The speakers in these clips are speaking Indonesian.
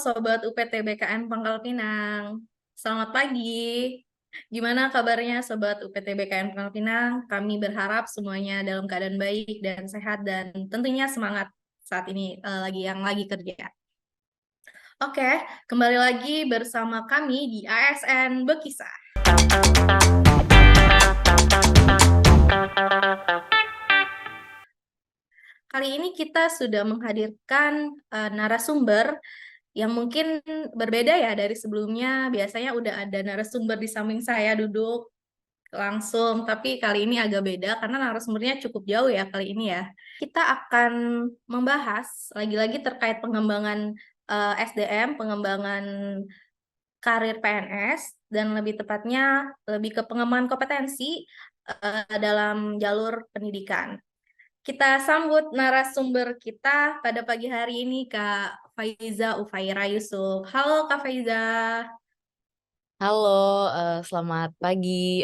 Sobat UPT BKN Pangkal Pinang. Selamat pagi. Gimana kabarnya Sobat UPT BKN Pangkal Pinang? Kami berharap semuanya dalam keadaan baik dan sehat dan tentunya semangat saat ini lagi kerja. Oke, kembali lagi bersama kami di ASN Bekisah. Kali ini kita sudah menghadirkan narasumber yang mungkin berbeda ya dari sebelumnya. Biasanya udah ada narasumber di samping saya duduk langsung, tapi kali ini agak beda karena narasumbernya cukup jauh ya kali ini ya. Kita akan membahas lagi-lagi terkait pengembangan SDM, pengembangan karir PNS, dan lebih tepatnya lebih ke pengembangan kompetensi dalam jalur pendidikan. Kita sambut narasumber kita pada pagi hari ini, Kak Faiza Ufaira Yusuf. Halo Kak Faiza. Halo, selamat pagi.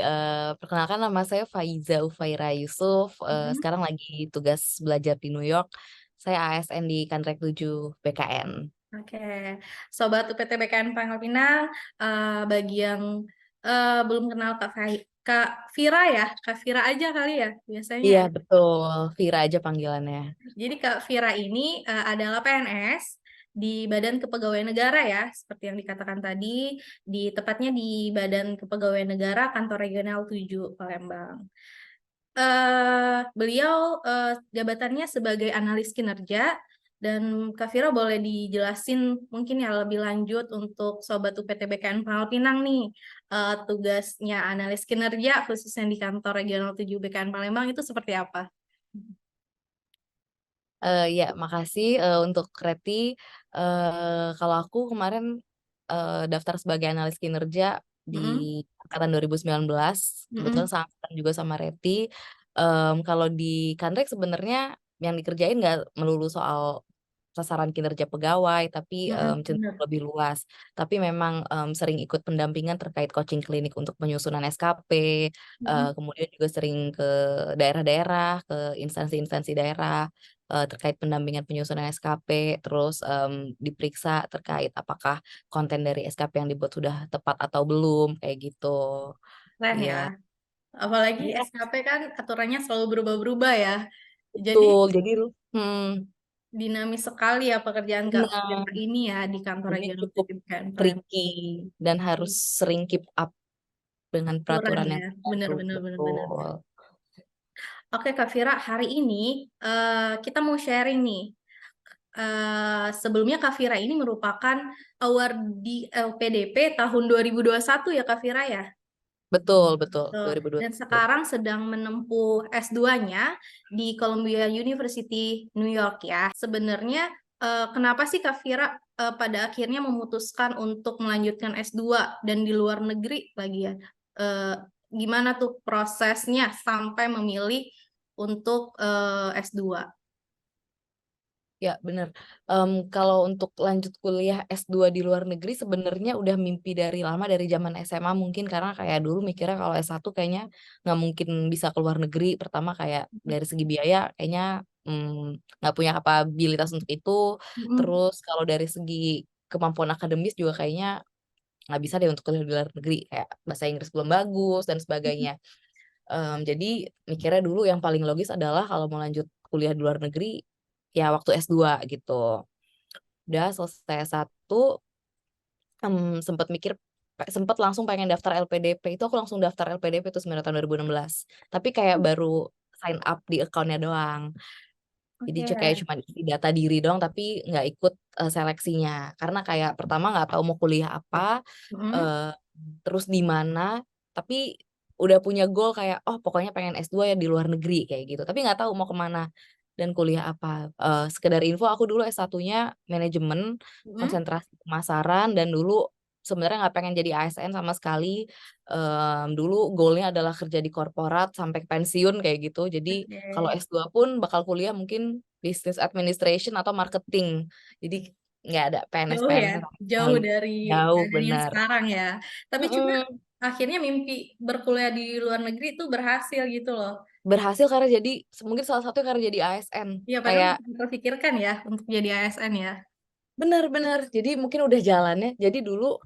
Perkenalkan nama saya Faiza Ufaira Yusuf. Mhm. Sekarang lagi tugas belajar di New York. Saya ASN di Kantrek 7 BKN. Oke, Sobat UPT BKN Pangkal Pinang, bagi yang belum kenal Kak Vira ya, Kak Vira aja kali ya biasanya. Iya, betul. Vira aja panggilannya. Jadi Kak Vira ini adalah PNS di Badan Kepegawaian Negara ya, seperti yang dikatakan tadi, tepatnya di Badan Kepegawaian Negara Kantor Regional 7 Palembang. Beliau jabatannya sebagai analis kinerja, dan Kak Vira boleh dijelasin mungkin ya lebih lanjut untuk Sobat UPT BKN Pangkal Pinang nih, tugasnya analis kinerja khususnya di Kantor Regional 7 BKN Palembang itu seperti apa? Ya, makasih untuk Kreti. Kalau aku kemarin daftar sebagai analis kinerja di Mm-mm. angkatan 2019, kebetulan Mm-mm. seangkatan juga sama Reti. Kalau di Kantrek sebenarnya yang dikerjain nggak melulu soal sasaran kinerja pegawai, tapi Mm-mm. cenderung Bener. lebih luas. Tapi memang sering ikut pendampingan terkait coaching klinik untuk penyusunan SKP, Mm-mm. kemudian juga sering ke daerah-daerah, ke instansi-instansi daerah terkait pendampingan penyusunan SKP, terus diperiksa terkait apakah konten dari SKP yang dibuat sudah tepat atau belum, kayak gitu. Keren ya. Iya, Apalagi iya, SKP kan aturannya selalu berubah-berubah ya. Jadi betul. Jadi, dinamis sekali ya pekerjaan Kak nah, Vira ini ya di kantor jadi regional cukup pendidikan Palembang. tricky dan harus sering keep up dengan Aturan peraturan ya, yang benar baru, benar benar benar. betul. Oke Kak Vira, hari ini kita mau sharing nih. Sebelumnya Kak Vira ini merupakan award di LPDP tahun 2021 ya Kak Vira ya. Betul, betul. Tuh. Dan 2021. sekarang sedang menempuh S2-nya di Columbia University New York ya. Sebenarnya kenapa sih Kak Vira pada akhirnya memutuskan untuk melanjutkan S2 dan di luar negeri lagi ya? Eh, Gimana tuh prosesnya sampai memilih untuk S2? Ya, benar. Kalau untuk lanjut kuliah S2 di luar negeri sebenarnya udah mimpi dari lama, dari zaman SMA mungkin, karena kayak dulu mikirnya kalau S1 kayaknya nggak mungkin bisa ke luar negeri. Pertama kayak dari segi biaya kayaknya nggak punya kapabilitas untuk itu. Mm-mm. Terus kalau dari segi kemampuan akademis juga kayaknya nggak bisa deh untuk kuliah di luar negeri. Kayak bahasa Inggris belum bagus dan sebagainya. Jadi mikirnya dulu yang paling logis adalah kalau mau lanjut kuliah di luar negeri ya waktu S2 gitu. Udah selesai S1, sempat mikir, sempat langsung pengen daftar LPDP. Itu aku langsung daftar LPDP itu sebenarnya tahun 2016. Tapi kayak baru sign up di accountnya doang. Jadi Oke. kayak cuma isi data diri doang tapi nggak ikut seleksinya. Karena kayak pertama nggak tahu mau kuliah apa, Mm-mm. eh, terus di mana, tapi udah punya goal kayak oh pokoknya pengen S2 ya di luar negeri kayak gitu. Tapi nggak tahu mau kemana dan kuliah apa. Sekedar info aku dulu S1-nya manajemen, Mm-mm. konsentrasi pemasaran, dan dulu sebenarnya nggak pengen jadi ASN sama sekali. Dulu goalnya adalah kerja di korporat sampai pensiun kayak gitu. Jadi kalau Oke. S2 pun bakal kuliah mungkin business administration atau marketing. Jadi nggak ada Jauh ya, PNS-PNS sama jauh sekali. dari Jauh, keadaan yang benar. sekarang ya. Tapi cuma Mm-mm. akhirnya mimpi berkuliah di luar negeri itu berhasil gitu loh. Berhasil karena jadi, mungkin salah satu karena jadi ASN. Ya padahal Kayak nggak terpikirkan ya untuk jadi ASN ya. benar-benar. Jadi mungkin udah jalannya. Jadi dulu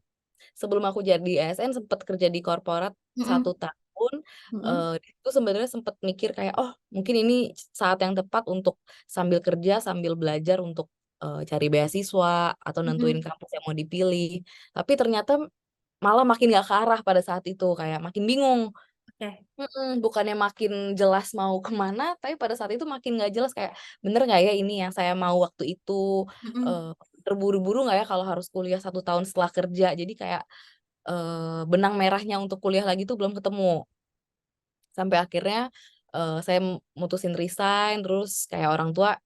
sebelum aku jadi ASN sempet kerja di korporat Mm-mm. 1 tahun. Mm-mm. Itu sebenarnya sempet mikir kayak, oh mungkin ini saat yang tepat untuk sambil kerja sambil belajar untuk cari beasiswa atau nentuin Mm-mm. kampus yang mau dipilih. Tapi ternyata malah makin gak ke arah pada saat itu, kayak makin bingung. Oke. Bukannya makin jelas mau kemana, tapi pada saat itu makin nggak jelas kayak bener nggak ya ini yang saya mau waktu itu. Mm-mm. eh, Terburu-buru nggak ya kalau harus kuliah 1 tahun setelah kerja. Jadi kayak benang merahnya untuk kuliah lagi tuh belum ketemu. Sampai akhirnya saya mutusin resign, terus kayak orang tua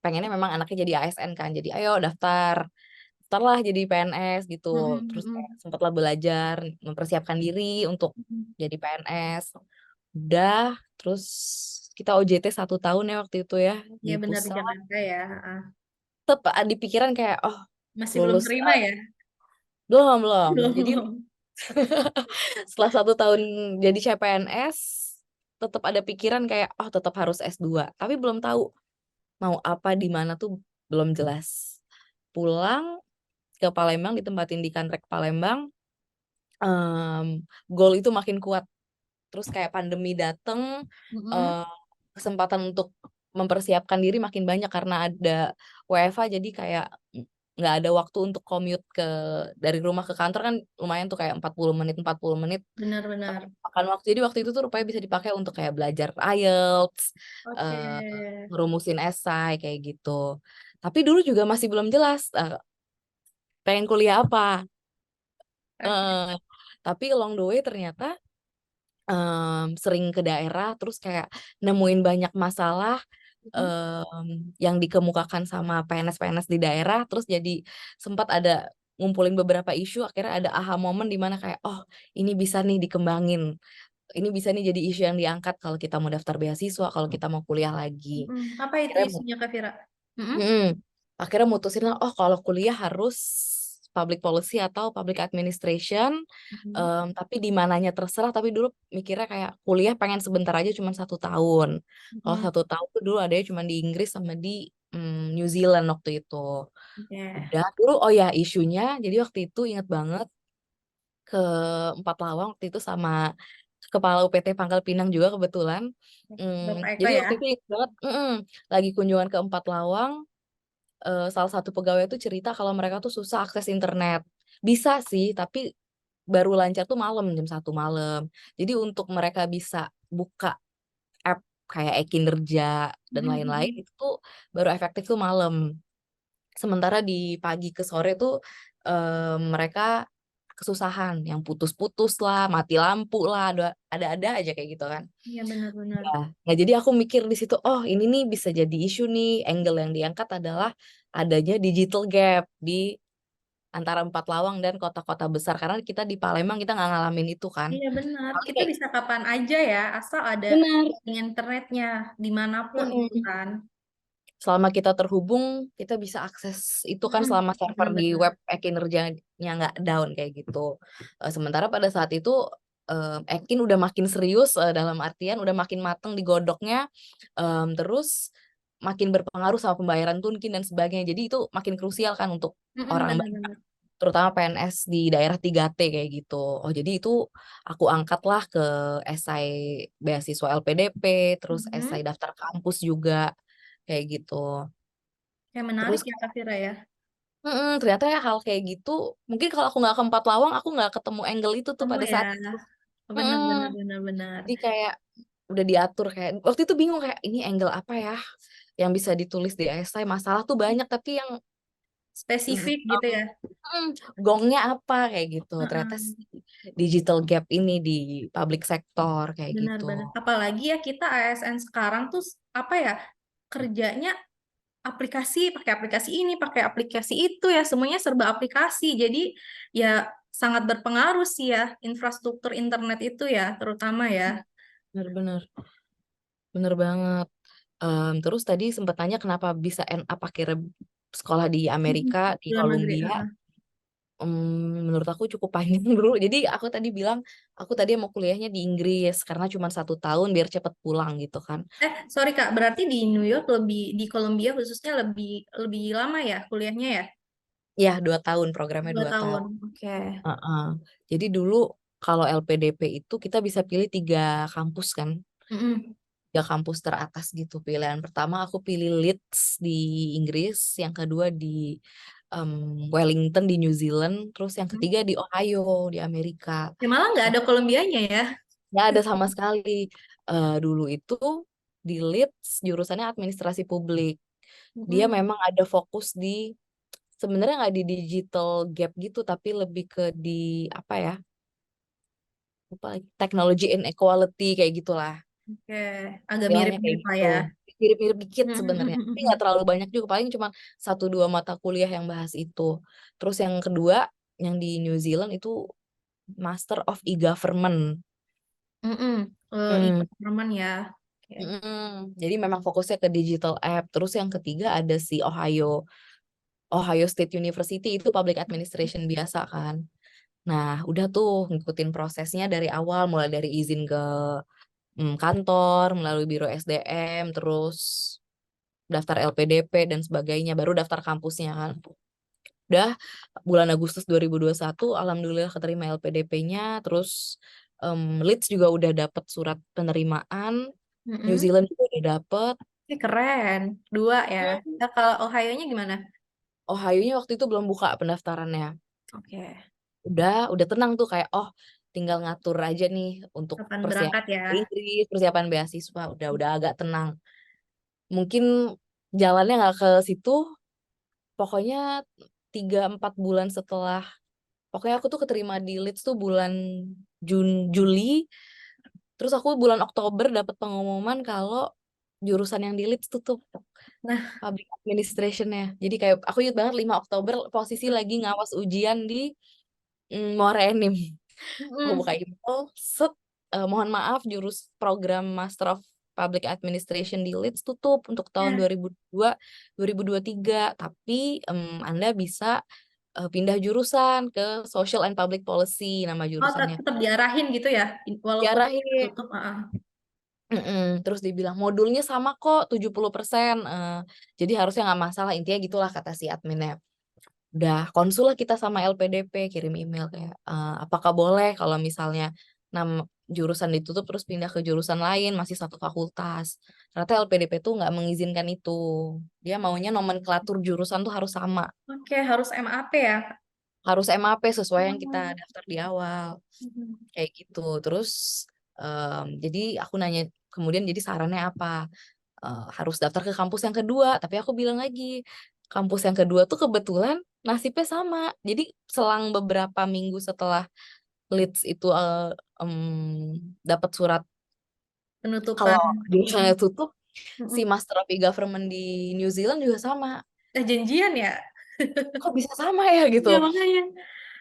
pengennya memang anaknya jadi ASN kan. Jadi ayo daftarlah jadi PNS gitu. Mm-mm. Terus kayak Mm-mm. sempatlah belajar, mempersiapkan diri untuk Mm-mm. jadi PNS. Udah, terus kita OJT 1 tahun ya waktu itu ya di Ya benar di pusat. Jakarta ya. Ah. Tetap di pikiran kayak, oh Masih belum lulus terima ya? belum belum. Jadi Belum. setelah 1 tahun jadi CPNS, tetap ada pikiran kayak, oh tetap harus S2. Tapi belum tahu mau apa di mana tuh belum jelas. Pulang ke Palembang, ditempatin di Kanrek Palembang, goal itu makin kuat. Terus kayak pandemi dateng, Mm-mm. eh, kesempatan untuk mempersiapkan diri makin banyak karena ada WFH, jadi kayak nggak ada waktu untuk commute dari rumah ke kantor kan lumayan tuh kayak 40 menit 40 menit Benar-benar. makan waktu. Jadi waktu itu tuh rupanya bisa dipakai untuk kayak belajar IELTS, Oke. eh ngerumusin esai kayak gitu. Tapi dulu juga masih belum jelas pengen kuliah apa. Oke. Eh, tapi along the way ternyata sering ke daerah terus kayak nemuin banyak masalah Mm. yang dikemukakan sama PNS-PNS di daerah, terus jadi sempat ada ngumpulin beberapa isu, akhirnya ada aha momen di mana kayak oh ini bisa nih dikembangin, ini bisa nih jadi isu yang diangkat kalau kita mau daftar beasiswa, kalau kita mau kuliah lagi. Mm. Apa itu Akhirnya isunya Kak Vira? Mm-mm. Mm-mm. Akhirnya mutusin lah, oh kalau kuliah harus public policy atau public administration, Mm-mm. tapi di mananya terserah. Tapi dulu mikirnya kayak kuliah pengen sebentar aja, cuma 1 tahun. Kalau Mm-mm. 1 tahun tuh dulu adanya cuma di Inggris sama di New Zealand waktu itu. Oke. Udah dulu, oh ya isunya, jadi waktu itu inget banget ke Empat Lawang waktu itu sama Kepala UPT Pangkal Pinang juga kebetulan. Bapak Eko Jadi ya? waktu itu inget banget, lagi kunjungan ke Empat Lawang, salah satu pegawai tuh cerita kalau mereka tuh susah akses internet. Bisa sih, tapi baru lancar tuh malam, jam 1 malam. Jadi untuk mereka bisa buka app kayak e-kinerja dan lain-lain Mm-mm. itu tuh baru efektif tuh malam. Sementara di pagi ke sore tuh mereka kesusahan, yang putus-putus lah, mati lampu lah, ada aja kayak gitu kan. Iya benar-benar. Nah, jadi aku mikir di situ, oh ini nih bisa jadi isu nih. Angle yang diangkat adalah adanya digital gap di antara Empat Lawang dan kota-kota besar. Karena kita di Palembang kita nggak ngalamin itu kan. Iya benar. Paling Kita kayak bisa kapan aja ya, asal ada benar. internetnya dimanapun itu Mm-mm. kan. Selama kita terhubung, kita bisa akses itu kan Mm-mm. selama server di Benar-benar. web kinerjanya nggak down kayak gitu. Sementara pada saat itu Ekin udah makin serius, dalam artian udah makin mateng digodoknya, terus makin berpengaruh sama pembayaran tunkin dan sebagainya. Jadi itu makin krusial kan untuk Mm-mm, orang banyak, benar-benar. terutama PNS di daerah 3T kayak gitu. Oh jadi itu aku angkatlah ke esai beasiswa LPDP, terus esai Mm-mm. daftar kampus juga kayak gitu. Ya menarik Terus ya Kak Vira ya. ternyata ya hal kayak gitu, mungkin kalau aku nggak ke Empat Lawang, aku nggak ketemu angle itu tuh Kamu pada ya. saat itu. Mm-mm. Benar-benar benar-benar. Jadi kayak udah diatur, kayak waktu itu bingung kayak ini angle apa ya yang bisa ditulis di esai. Masalah tuh banyak tapi yang Spesifik gitu ya. gongnya apa kayak gitu. Ternyata Heeh. digital gap ini di public sector kayak gitu. Benar-benar. Apalagi ya kita ASN sekarang tuh apa ya kerjanya pakai aplikasi ini, pakai aplikasi itu ya, semuanya serba aplikasi. Jadi ya sangat berpengaruh sih ya infrastruktur internet itu ya, terutama ya. Bener-bener, bener banget. Terus tadi sempat tanya kenapa bisa end up akhirnya sekolah di Mhm. Amerika, di Luar negeri. Columbia. Heeh. Menurut aku cukup panjang dulu. Jadi aku tadi bilang, aku tadi mau kuliahnya di Inggris karena cuma 1 tahun biar cepet pulang gitu kan. Sorry Kak, berarti di New York lebih di Columbia khususnya lebih lebih lama ya kuliahnya ya? Ya 2 tahun, programnya 2 2 tahun. tahun. Oke. Heeh. Jadi dulu kalau LPDP itu kita bisa pilih 3 kampus kan, Mm-mm. 3 kampus teratas gitu. Pilihan pertama aku pilih Leeds di Inggris, yang kedua di em, Wellington di New Zealand, terus yang ketiga di Ohio di Amerika. Ya malah nggak Nah, ada Kolumbianya ya. nggak ada sama sekali. Dulu itu di Leeds jurusannya administrasi publik. Dia Mm-mm. memang ada fokus di, sebenarnya nggak di digital gap gitu, tapi lebih ke di apa ya? Lupa lagi. Technology inequality kayak gitulah. Oke, agak Istilahnya kayak mirip-mirip lah gitu. ya. Mirip-mirip dikit sebenarnya. Tapi nggak Mm-mm. terlalu banyak juga. Paling cuma 1-2 mata kuliah yang bahas itu. Terus yang kedua, yang di New Zealand itu Master of E-Government. Mm-mm. Mm-mm. E-government ya. Oke. Mm-mm. Jadi memang fokusnya ke digital app. Terus yang ketiga ada si Ohio State University, itu public administration biasa kan. Nah, udah tuh ngikutin prosesnya dari awal, mulai dari izin ke kantor, melalui biro SDM, terus daftar LPDP dan sebagainya, baru daftar kampusnya kan. Udah bulan Agustus 2021, alhamdulillah keterima LPDP-nya, terus Leeds juga udah dapet surat penerimaan, New Mm-mm. Zealand juga udah dapet. Keren. 2 ya. Hmm. Nah, kalau Ohio-nya gimana? Ohio-nya waktu itu belum buka pendaftarannya. Oke. Udah tenang tuh kayak oh tinggal ngatur aja nih untuk Kapan berangkat persiapan ya? ke Inggris, persiapan beasiswa, udah agak tenang. Mungkin jalannya nggak ke situ, pokoknya 3-4 bulan setelah, pokoknya aku tuh keterima di Leeds tuh bulan Juli, terus aku bulan Oktober dapat pengumuman kalau jurusan yang di Leeds tutup, Nah, public administration-nya. Jadi kayak aku ingat banget 5 Oktober posisi lagi ngawas ujian di Morenim. Aku mm-mm. buka email, set, mohon maaf jurus program Master of Public Administration di Leeds tutup untuk tahun Ya. 2022-2023, tapi Anda bisa pindah jurusan ke Social and Public Policy nama Oh, jurusannya. tetap diarahin gitu ya, walaupun Diarahin. tutup. Terus dibilang modulnya sama kok 70%. Jadi harusnya nggak masalah, intinya gitulah kata si adminnya. Udah konsul lah kita sama LPDP, kirim email kayak apakah boleh kalau misalnya jurusan ditutup terus pindah ke jurusan lain, masih satu fakultas. Ternyata LPDP tuh nggak mengizinkan itu. Dia maunya nomenklatur jurusan tuh harus sama, Oke, harus MAP ya. harus MAP sesuai yang kita Oh. daftar di awal Mm-mm. kayak gitu. Terus jadi aku nanya kemudian, jadi sarannya apa? Harus daftar ke kampus yang kedua, tapi aku bilang lagi kampus yang kedua tuh kebetulan nasibnya sama. Jadi selang beberapa minggu setelah Leeds itu dapat surat Penutupan. kalau jurusannya tutup, si Mm-mm. Master of E-Government di New Zealand juga sama. Janjian ya? Kok bisa sama ya gitu? Iya makanya.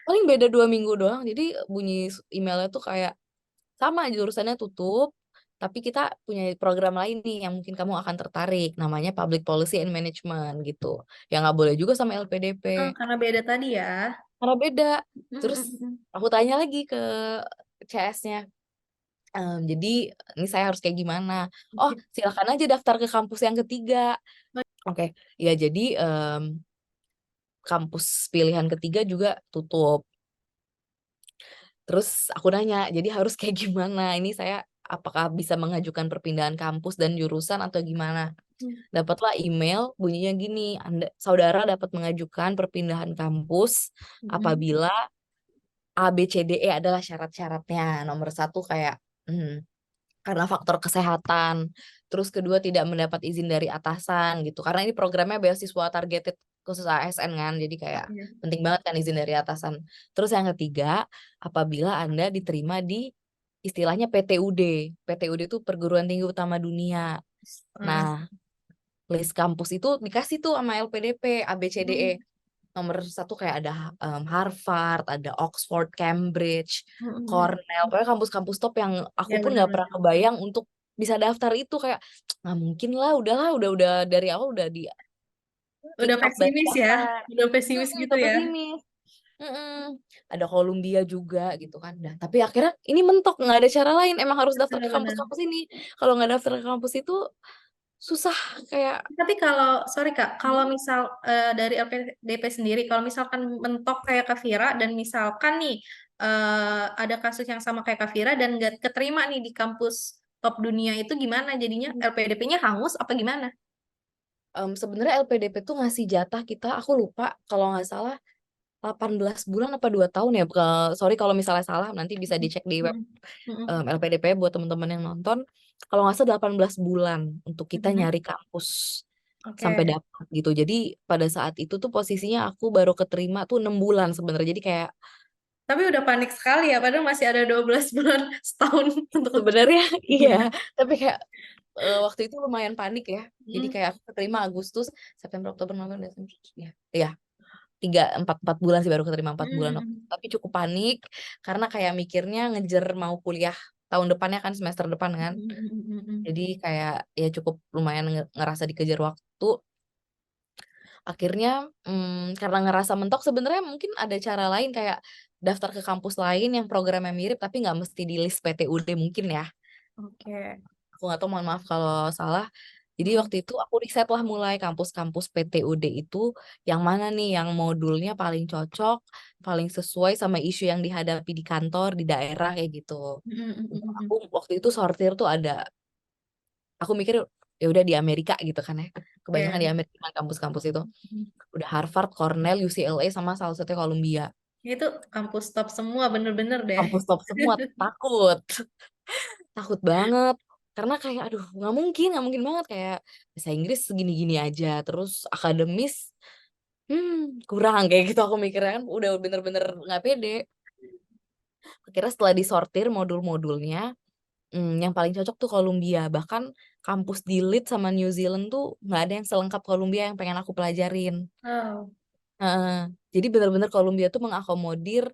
Paling beda 2 minggu doang. Jadi bunyi emailnya tuh kayak sama, jurusannya tutup, tapi kita punya program lain nih yang mungkin kamu akan tertarik, namanya Public Policy and Management gitu. Yang nggak boleh juga sama LPDP, Karena beda tadi ya. karena beda. Terus Mm-mm. aku tanya lagi ke CS-nya, jadi ini saya harus kayak gimana? Oh, silakan aja daftar ke kampus yang ketiga. Oke, ya jadi kampus pilihan ketiga juga tutup. Terus aku nanya, jadi harus kayak gimana? Ini saya apakah bisa mengajukan perpindahan kampus dan jurusan atau gimana? Dapatlah email bunyinya gini, saudara dapat mengajukan perpindahan kampus Mm-mm. apabila A, B, C, D, E adalah syarat-syaratnya. Nomor satu kayak karena faktor kesehatan. Terus kedua tidak mendapat izin dari atasan gitu. Karena ini programnya beasiswa targeted khusus ASN kan. Jadi kayak Iya. penting banget kan izin dari atasan. Terus yang ketiga, apabila Anda diterima di istilahnya PTUD. PTUD itu perguruan tinggi utama dunia. Nah, Ah. list kampus itu dikasih tuh sama LPDP, ABCDE. Mm. Nomor satu kayak ada Harvard, ada Oxford, Cambridge, Mm-mm. Cornell, pokoknya kampus-kampus top yang aku Ya pun nggak pernah benar-benar. kebayang untuk bisa daftar itu. Kayak nggak mungkin lah, udahlah, udah dari awal udah di kick Udah out dari pesimis ya. daftar. Udah pesimis gitu Udah ya. pesimis. Mm-mm. Ada Columbia juga gitu kan. Nah, tapi akhirnya ini mentok, nggak ada cara lain. Emang harus daftar ke Benar-benar. kampus-kampus ini. Kalau nggak daftar ke kampus itu susah kayak Tapi kalau, sorry Kak, kalau hmm, misal dari LPDP sendiri, kalau misalkan mentok kayak Kak Vira, dan misalkan nih ada kasus yang sama kayak Kak Vira dan nggak keterima nih di kampus top dunia itu gimana? Jadinya LPDP-nya hangus apa gimana? sebenarnya LPDP tuh ngasih jatah kita, aku lupa kalau nggak salah 18 bulan apa 2 tahun ya. Sorry kalau misalnya salah, nanti bisa dicek di web Mm-mm. Mm-mm. LPDP buat teman-teman yang nonton. Kalau nggak salah 18 bulan untuk kita Mm-mm. nyari kampus sampai Oke. dapat gitu. Jadi pada saat itu tuh posisinya aku baru keterima tuh 6 bulan sebenarnya. Jadi kayak Tapi udah panik sekali ya, padahal masih ada 12 bulan setahun untuk. sebenarnya iya, tapi kayak waktu itu lumayan panik ya. Jadi Mm. kayak aku keterima Agustus, September, Oktober, November, Desember, ya, ya 3 4 4 bulan sih baru keterima 4 bulan. Mm. Tapi cukup panik karena kayak mikirnya ngejar mau kuliah tahun depannya kan semester depan kan. Mm. Jadi kayak ya cukup lumayan ngerasa dikejar waktu. Akhirnya karena ngerasa mentok sebenarnya mungkin ada cara lain kayak daftar ke kampus lain yang programnya mirip tapi nggak mesti di list PTUD mungkin ya. Oke. Aku nggak tahu, mohon maaf kalau salah. Jadi Mm. waktu itu aku riset lah mulai kampus-kampus PTUD itu yang mana nih yang modulnya paling cocok, paling sesuai sama isu yang dihadapi di kantor, di daerah kayak gitu. Aku Mm. waktu itu sortir tuh ada, aku mikir ya udah di Amerika gitu kan ya. Kebanyakan di Oke. Amerika kan kampus-kampus itu. Udah Harvard, Cornell, UCLA sama salah satunya Columbia. Itu kampus top semua bener-bener deh. Kampus top semua, takut. Takut banget. Karena kayak aduh nggak mungkin banget kayak bahasa Inggris segini-gini aja. Terus akademis kurang kayak gitu aku mikirnya kan udah bener-bener nggak pede. Akhirnya setelah disortir modul-modulnya, yang paling cocok tuh Columbia. Bahkan kampus di Leeds sama New Zealand tuh nggak ada yang selengkap Columbia yang pengen aku pelajarin. Oh. Heeh. Jadi bener-bener Columbia tuh mengakomodir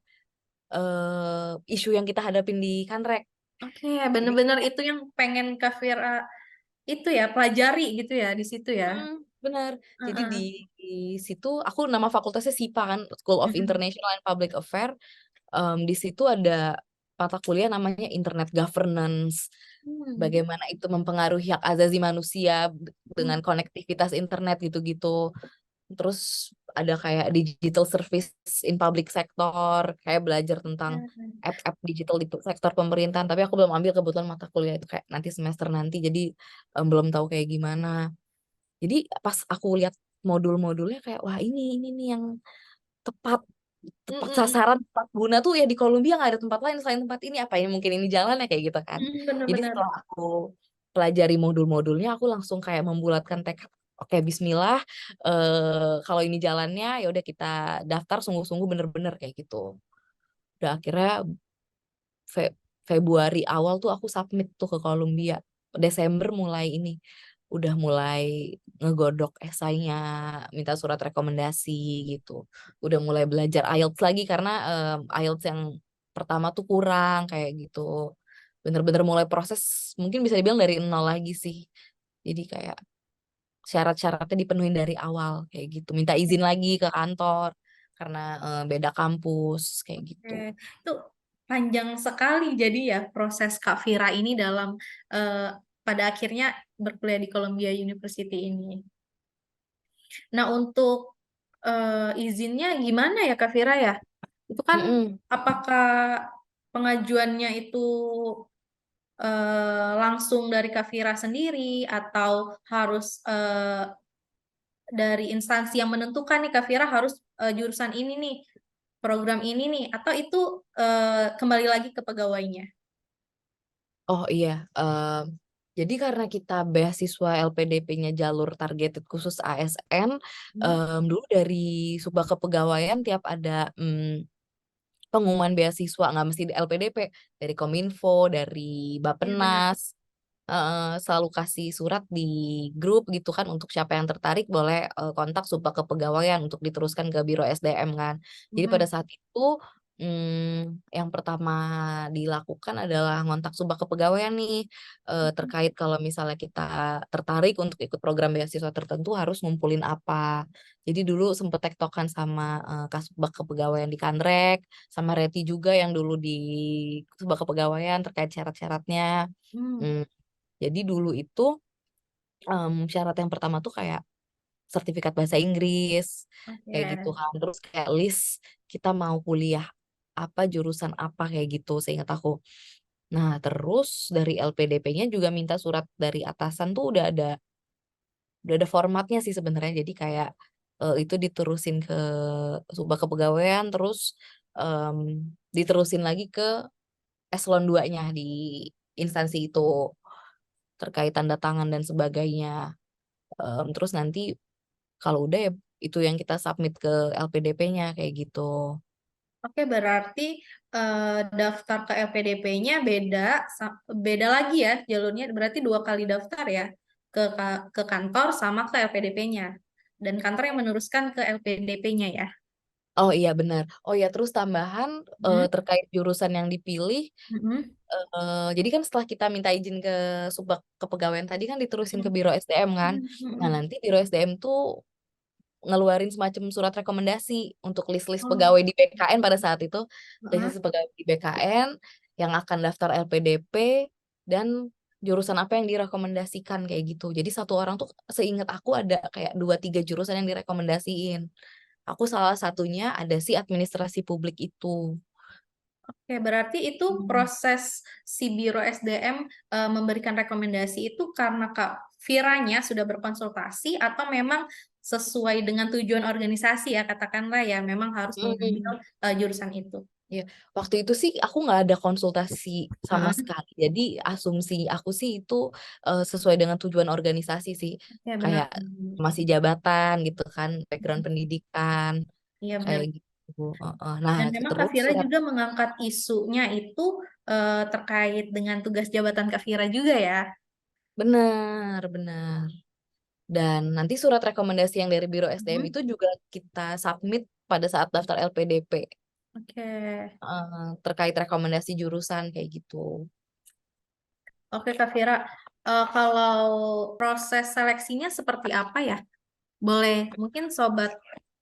isu yang kita hadapin di Kanrek. Oke, Jadi bener-bener itu yang pengen Kak Vira itu ya pelajari gitu ya di situ ya. benar. Jadi Heeh. di situ aku nama fakultasnya SIPA kan, School of Mm-mm. International and Public Affairs. Di situ ada mata kuliah namanya Internet Governance. Hmm. Bagaimana itu mempengaruhi hak asasi manusia dengan konektivitas internet gitu-gitu. Terus ada kayak digital service in public sector, kayak belajar tentang Hmm. app-app digital di sektor pemerintahan. Tapi aku belum ambil kebetulan mata kuliah itu kayak nanti semester nanti, jadi belum tahu kayak gimana. Jadi pas aku lihat modul-modulnya kayak wah ini nih yang tepat tepat Mm-mm. sasaran tepat guna tuh ya di Columbia nggak ada tempat lain selain tempat ini apa ini mungkin ini jalannya kayak gitu kan. Jadi Bener-bener. setelah aku pelajari modul-modulnya aku langsung kayak membulatkan tekad oke Bismillah kalau ini jalannya ya udah kita daftar sungguh-sungguh bener-bener kayak gitu. Udah akhirnya Februari awal tuh aku submit tuh ke Columbia. Desember mulai ini udah mulai ngegodok esainya, minta surat rekomendasi gitu. Udah mulai belajar IELTS lagi karena IELTS yang pertama tuh kurang kayak gitu. Bener-bener mulai proses mungkin bisa dibilang dari nol lagi sih. Jadi kayak syarat-syaratnya dipenuhin dari awal kayak gitu. Minta izin lagi ke kantor karena beda kampus kayak Oke. gitu. Itu panjang sekali jadi ya proses Kak Vira ini dalam eh, pada akhirnya berkuliah di Columbia University ini. Nah, untuk izinnya gimana ya Kak Vira ya? Itu kan Mm-mm. apakah pengajuannya itu langsung dari Kak Vira sendiri atau harus dari instansi yang menentukan nih Kak Vira harus jurusan ini nih, program ini nih, atau itu kembali lagi ke pegawainya? Oh iya, jadi karena kita beasiswa LPDP-nya jalur targeted khusus ASN, Hmm. dulu dari Subak Kepegawaian tiap ada pengumuman beasiswa nggak mesti di LPDP, dari Kominfo, dari Iya benar. Bappenas, selalu kasih surat di grup gitu kan untuk siapa yang tertarik boleh kontak Subak Kepegawaian untuk diteruskan ke Biro SDM kan. Jadi pada Mm-mm. saat itu yang pertama dilakukan adalah ngontak Subak Kepegawaian nih terkait kalau misalnya kita tertarik untuk ikut program beasiswa tertentu harus ngumpulin apa. Jadi dulu sempet tektokan sama Kasubag Kepegawaian di Kanrek, sama Reti juga yang dulu di Subak Kepegawaian terkait syarat-syaratnya. Hmm. Hmm, jadi dulu itu Syarat yang pertama tuh kayak sertifikat bahasa Inggris, kayak gitu Oke. kan. Terus kayak list kita mau kuliah apa, jurusan apa, kayak gitu seingat aku. Nah, terus dari LPDP-nya juga minta surat dari atasan tuh udah ada formatnya sih sebenarnya. Jadi kayak itu diterusin ke Subak Kepegawaian, terus diterusin lagi ke eselon 2-nya di instansi itu terkait tanda tangan dan sebagainya. Terus nanti kalau udah ya itu yang kita submit ke LPDP-nya kayak gitu. Oke, berarti daftar ke LPDP-nya beda lagi ya jalurnya. Berarti 2 kali daftar ya ke kantor sama ke LPDP-nya. Dan kantor yang meneruskan ke LPDP-nya ya. Oh iya benar. Oh ya terus tambahan Hmm. terkait jurusan yang dipilih. Mm-mm. Jadi kan setelah kita minta izin ke Subak Kepegawaian tadi kan diterusin ke Mm-mm. Biro SDM kan. Nah Mm-mm. nanti Biro SDM tuh ngeluarin semacam surat rekomendasi untuk list-list Oh. pegawai di BKN pada saat itu, Heeh. list-list pegawai di BKN yang akan daftar LPDP dan jurusan apa yang direkomendasikan kayak gitu. Jadi satu orang tuh seingat aku ada kayak 2-3 jurusan yang direkomendasiin. Aku salah satunya ada si administrasi publik itu. Oke, berarti itu Hmm. proses si Biro SDM memberikan rekomendasi itu karena Kak Viranya sudah berkonsultasi atau memang sesuai dengan tujuan organisasi ya, katakanlah ya, memang harus mengambil Hmm. jurusan itu. Ya, waktu itu sih aku nggak ada konsultasi sama Heeh. sekali. Jadi asumsi aku sih itu sesuai dengan tujuan organisasi sih. Ya benar. Kayak masih jabatan gitu kan, background pendidikan, Iya kayak benar. gitu. Nah, Dan memang Kak terus Vira surat juga mengangkat isunya itu terkait dengan tugas jabatan Kak Vira juga ya. benar, benar. Dan nanti surat rekomendasi yang dari Biro SDM Mhm. itu juga kita submit pada saat daftar LPDP Oke. terkait rekomendasi jurusan kayak gitu. Oke Kak Vira, kalau proses seleksinya seperti apa ya? Boleh, mungkin sobat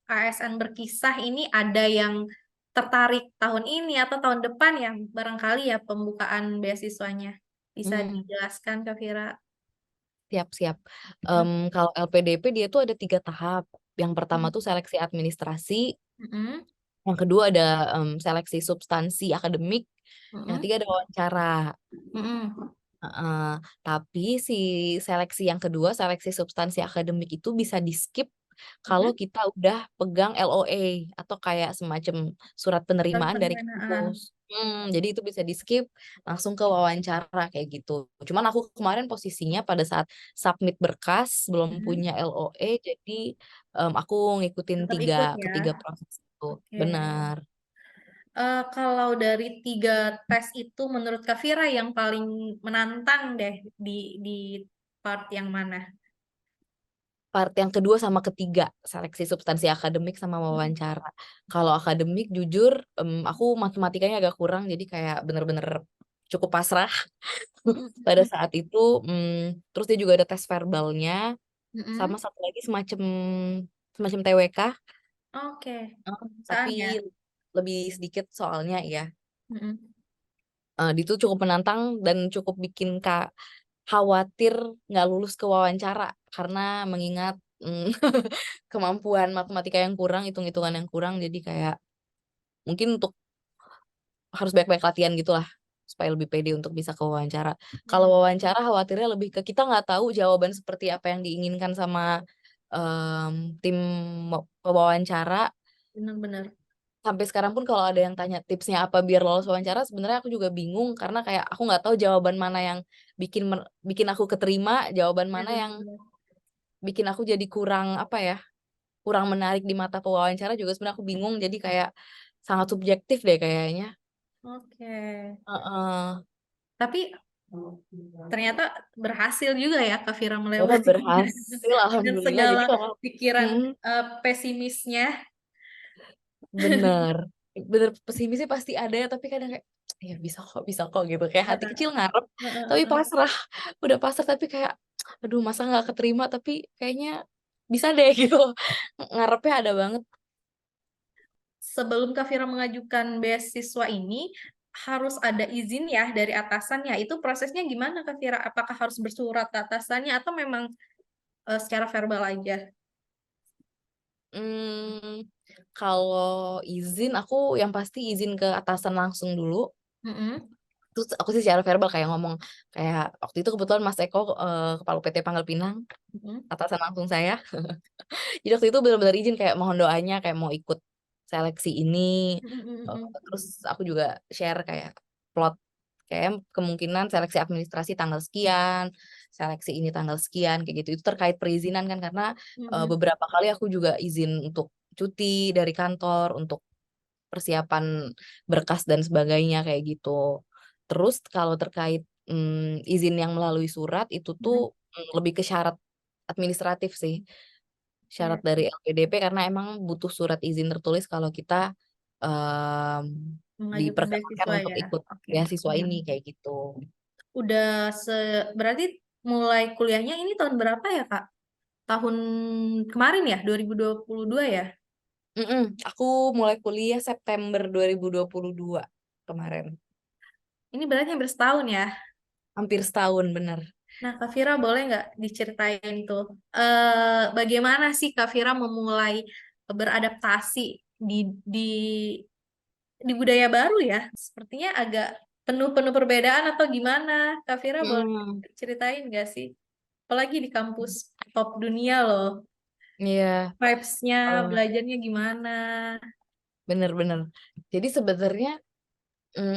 ASN berkisah ini ada yang tertarik tahun ini atau tahun depan ya, barangkali ya pembukaan beasiswanya. Bisa Hmm. dijelaskan Kak Vira? Siap-siap. Hmm. Kalau LPDP dia tuh ada 3 tahap. Yang pertama Hmm. tuh seleksi administrasi, Hmm. yang kedua ada seleksi substansi akademik, yang Hmm. ketiga ada wawancara. Hmm. Heeh. Tapi si seleksi yang kedua, seleksi substansi akademik itu bisa di skip kalau Hmm. kita udah pegang LOA atau kayak semacam surat penerimaan dari Penerimaan. kampus. Jadi itu bisa di skip langsung ke wawancara kayak gitu. Cuman aku kemarin posisinya pada saat submit berkas belum Hmm. punya LOA, jadi aku ngikutin Tetap tiga ikut ya. ketiga proses itu. Oke. Benar. Kalau dari 3 tes itu menurut Kak Vira yang paling menantang deh di part yang mana? Part yang kedua sama ketiga, seleksi substansi akademik sama Hmm. wawancara. Kalau akademik jujur, aku matematikanya agak kurang, jadi kayak bener-bener cukup pasrah pada saat itu. Terus dia juga ada tes verbalnya, sama Mm-mm. satu lagi semacam semacam TWK, Oke, tapi pemeriksaan ya. lebih sedikit soalnya ya. Mm-mm. Itu cukup menantang dan cukup bikin Kak khawatir nggak lulus ke wawancara karena mengingat kemampuan matematika yang kurang, hitung-hitungan yang kurang, jadi kayak mungkin untuk harus banyak-banyak latihan gitu lah supaya lebih pede untuk bisa ke wawancara. Kalau Ya, wawancara khawatirnya lebih ke kita nggak tahu jawaban seperti apa yang diinginkan sama tim pewawancara. benar-benar. Sampai sekarang pun kalau ada yang tanya tipsnya apa biar lolos wawancara, sebenarnya aku juga bingung karena kayak aku nggak tahu jawaban mana yang bikin aku keterima, jawaban Ya, mana yang benar-benar. bikin aku jadi kurang apa ya, kurang menarik di mata pewawancara juga sebenarnya aku bingung. Jadi kayak sangat subjektif deh kayaknya. Oke. Heeh. Tapi ternyata berhasil juga ya Kak Vira Udah melewatinya berhasil, dengan alhamdulillah. Jadi segala kalau pikiran mm, pesimisnya. bener, bener pesimisnya pasti ada ya, tapi kadang kayak ya bisa kok gitu. Kayak hati kecil ngarep, tapi pasrah. Udah pasrah tapi kayak, aduh masa nggak keterima, tapi kayaknya bisa deh gitu. Ngarepnya ada banget. Sebelum Kak Vira mengajukan beasiswa ini harus ada izin ya dari atasannya. Itu prosesnya gimana Kak Vira? Apakah harus bersurat ke atasannya atau memang secara verbal aja? Hmm, kalau izin aku yang pasti izin ke atasan langsung dulu. Mm-mm. Terus aku sih secara verbal kayak ngomong kayak waktu itu kebetulan Mas Eko kepala PT Pangkal Pinang, Mm-mm. atasan langsung saya. Jadi waktu itu benar-benar izin kayak mohon doanya kayak mau ikut seleksi ini. Mm-mm. Terus aku juga share kayak plot kayak kemungkinan seleksi administrasi tanggal sekian, seleksi ini tanggal sekian kayak gitu. Itu terkait perizinan kan karena Mm-mm. beberapa kali aku juga izin untuk cuti dari kantor untuk persiapan berkas dan sebagainya kayak gitu. Terus kalau terkait izin yang melalui surat itu tuh Mm-mm. lebih ke syarat administratif sih. Syarat Ya, dari LPDP karena emang butuh surat izin tertulis kalau kita em, mengajukan diperkenankan beasiswa untuk ya. ikut Oke. beasiswa Mm. ini kayak gitu. Udah berarti mulai kuliahnya ini tahun berapa ya, Kak? Tahun kemarin ya, 2022 ya? Mm-mm, aku mulai kuliah September 2022 kemarin. Ini berarti hampir setahun ya. Hampir setahun bener. Nah, Kak Vira boleh nggak diceritain tuh, bagaimana sih Kak Vira memulai beradaptasi di di di budaya baru ya? Sepertinya agak penuh-penuh perbedaan atau gimana? Kak Vira boleh Mm, ceritain nggak sih? Apalagi di kampus top dunia loh, iya, vibes-nya, eh, belajarnya gimana? bener-bener. Jadi sebenarnya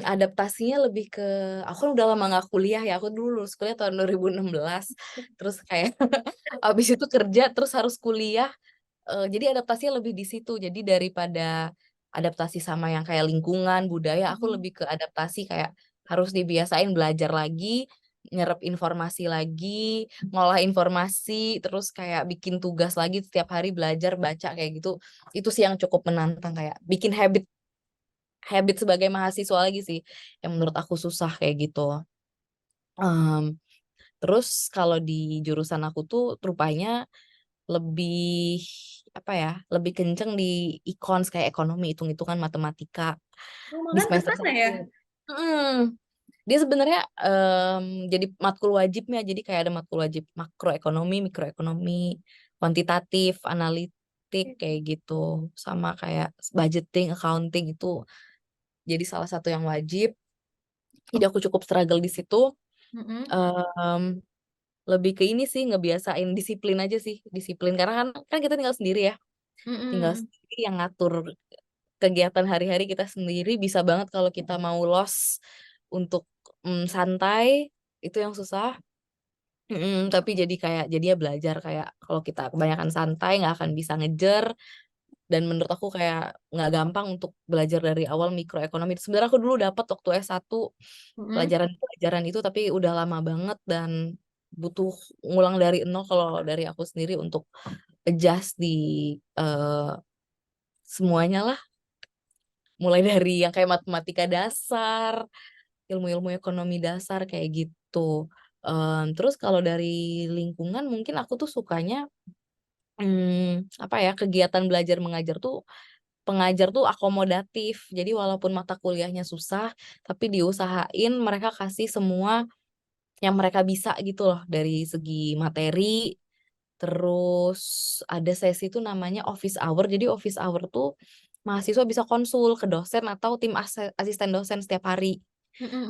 adaptasinya lebih ke aku kan udah lama nggak kuliah ya. Aku dulu lulus kuliah tahun 2016. Terus kayak abis itu kerja terus harus kuliah. Jadi adaptasinya lebih di situ. Jadi daripada adaptasi sama yang kayak lingkungan, budaya, aku Mm-mm. lebih ke adaptasi kayak harus dibiasain belajar lagi, nyerap informasi lagi, ngolah informasi, terus kayak bikin tugas lagi setiap hari belajar, baca kayak gitu. Itu sih yang cukup menantang kayak bikin habit habit sebagai mahasiswa lagi sih yang menurut aku susah kayak gitu. Em, terus kalau di jurusan aku tuh rupanya lebih apa ya, lebih kenceng di econs kayak ekonomi, hitung-hitungan, matematika Oh, di malah ke semester sana ya? satu. Mm, dia sebenarnya jadi matkul wajibnya, jadi kayak ada matkul wajib makroekonomi, mikroekonomi, kuantitatif, analitik kayak gitu, sama kayak budgeting, accounting itu jadi salah satu yang wajib. Jadi aku cukup struggle di situ. Mm-mm. Em, lebih ke ini sih ngebiasain disiplin aja sih, disiplin karena kan kan kita tinggal sendiri ya, tinggal Mm-mm. sendiri yang ngatur kegiatan hari-hari kita sendiri. Bisa banget kalau kita mau los untuk santai itu yang susah. Tapi jadi kayak jadi ya belajar kayak kalau kita kebanyakan santai nggak akan bisa ngejar, dan menurut aku kayak nggak gampang untuk belajar dari awal mikroekonomi. Sebenarnya aku dulu dapat waktu S1 Mm-mm. pelajaran-pelajaran itu tapi udah lama banget dan butuh ngulang dari nol kalau dari aku sendiri untuk adjust di eh, semuanya lah, mulai dari yang kayak matematika dasar, ilmu-ilmu ekonomi dasar kayak gitu. Terus kalau dari lingkungan mungkin aku tuh sukanya apa ya, kegiatan belajar mengajar tuh, pengajar tuh akomodatif. Jadi walaupun mata kuliahnya susah, tapi diusahain mereka kasih semua yang mereka bisa gitu loh dari segi materi. Terus ada sesi tuh namanya office hour. Jadi office hour tuh mahasiswa bisa konsul ke dosen atau tim asisten dosen setiap hari.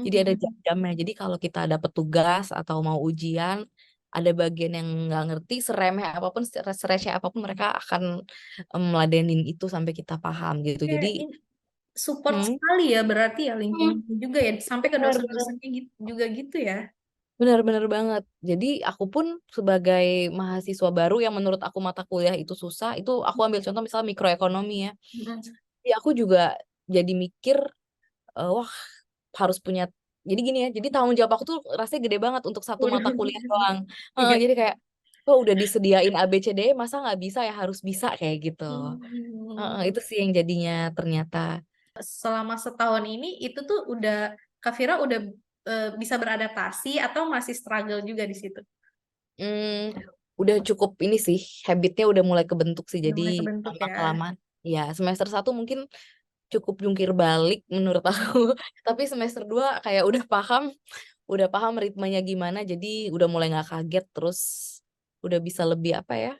Jadi ada Mm-mm. jam-jamnya. Jadi kalau kita dapat tugas atau mau ujian, ada bagian yang nggak ngerti, seremeh apapun, sereceh apapun mereka akan meladenin itu sampai kita paham gitu. Ya, Jadi, support hmm, sekali ya berarti ya hmm, lingkungan juga ya sampai ke benar-benar. dosen-dosennya gitu, juga gitu ya. Benar-benar banget. Jadi aku pun sebagai mahasiswa baru yang menurut aku mata kuliah itu susah, itu aku ambil contoh misalnya mikroekonomi ya. Mm-mm. Jadi aku juga jadi mikir, wah harus punya, jadi gini ya, jadi tanggung jawab aku tuh rasanya gede banget untuk satu Udah. mata kuliah doang. Iya. Jadi kayak, oh udah disediain A B C D masa nggak bisa ya, harus bisa kayak gitu. Hmm. Itu sih yang jadinya ternyata Selama setahun ini itu tuh udah Kak Vira udah bisa beradaptasi atau masih struggle juga di situ? hmm, udah cukup ini sih, habitnya udah mulai kebentuk sih, Udah jadi mulai kebentuk lama ya. kelamaan ya semester satu mungkin cukup jungkir balik menurut aku. Tapi semester 2 kayak udah paham ritmenya gimana, jadi udah mulai nggak kaget, terus udah bisa lebih apa ya,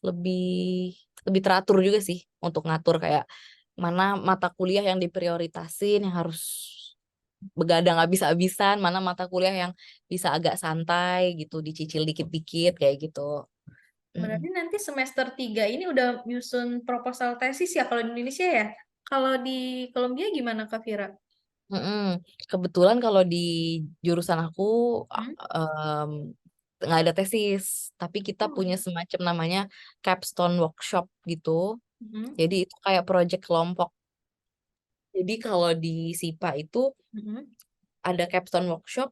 lebih lebih teratur juga sih untuk ngatur kayak mana mata kuliah yang diprioritasin yang harus begadang habis-habisan, mana mata kuliah yang bisa agak santai gitu, dicicil dikit-dikit kayak gitu. Mm-mm. Berarti nanti semester 3 ini udah nyusun proposal tesis ya kalau di Indonesia ya. Kalau di Kolombia gimana Kak Vira? Mm-mm. Kebetulan kalau di jurusan aku Hmm? em, nggak ada tesis, tapi kita punya Hmm. semacam namanya capstone workshop gitu. Hmm. Jadi itu kayak project kelompok. Jadi kalau di SIPA itu Hmm. ada capstone workshop,